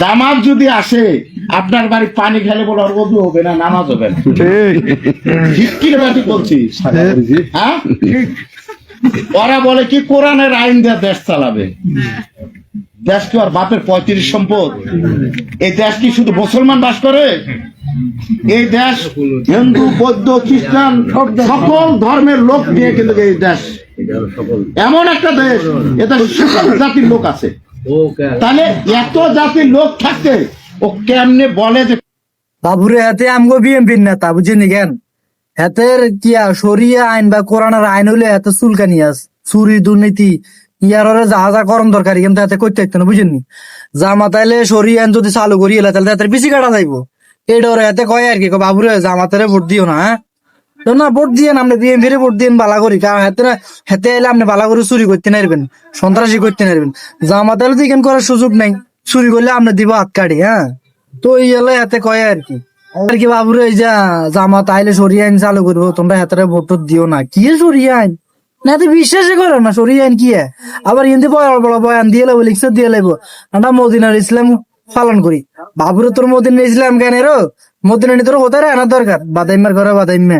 জামাত যদি আসে আপনার বাড়ি পানি খেলে বলে ওর ওযু হবে না, নামাজ হবে না। ঠিক কি ব্যাপারটি বলছি, হ্যাঁ? ওরা বলে কি কোরআনের আইন দিয়ে দেশ চালাবে। দেশ কি আর বাপের 35 সম্পদ? এই দেশ কি শুধু মুসলমান বাস করে? এই দেশ হিন্দু, বৌদ্ধ, খ্রিস্টান সকল ধর্মের লোক নিয়ে কিন্তু এই দেশ এমন একটা দেশ, এটা সকল জাতির লোক আছে। তাহলে এত জাতির লোক থাকতে ও কেমনে বলে যে বাবুরে হাতে আমগো বিএনপির নেতা বুঝিনি কেন হাতের কিয়া শরিয়া আইন বা কোরআনের আইন হইলে এত চুলকানি আস চুরি দুর্নীতি ইয়ারে যা যা করম দরকার কিন্তু হাতে করতে একটু না বুঝেননি। জামাতাইলে শরিয়া আইন যদি চালু করি এলে তাহলে হাতের বেশি কাটা যাইবো। এইটা ওরা হাতে কয় আর কি বাবুরে জামাতারে ভোট দিও না, হ্যাঁ তো না ভোট দিয়ে আপনি বিএনপির ভোট দিয়ে বালা করি, কারণ হাতে এলে আপনি বালা করে চুরি করতে নারবেন, সন্ত্রাসী করতে নারবেন। জামাতাইলে তো এখান করার সুযোগ নাই, চুরি করলে আপনি দিব হাত কাটি, হ্যাঁ তো এই এলে হাতে কয় আর কি বাবুরে এই যা জামাত আইলে সরিয়ে আইন চালু করবো তোমরা হাতে ভোট দিও না। কি সরিয়ে আইন না তো বিশ্বাসই করো না, সরিয়ে আইন কি আবার হিন্দি বড় বয়ান দিয়ে লেবো লিখছে দিয়ে লেবো আমরা মদিনার ইসলাম পালন করি। বাবুরে তোর মদিনার ইসলাম কেন রে? মদিনা তোর কোথায় আনার দরকার? বাদাইমার ঘরে বাদাইমা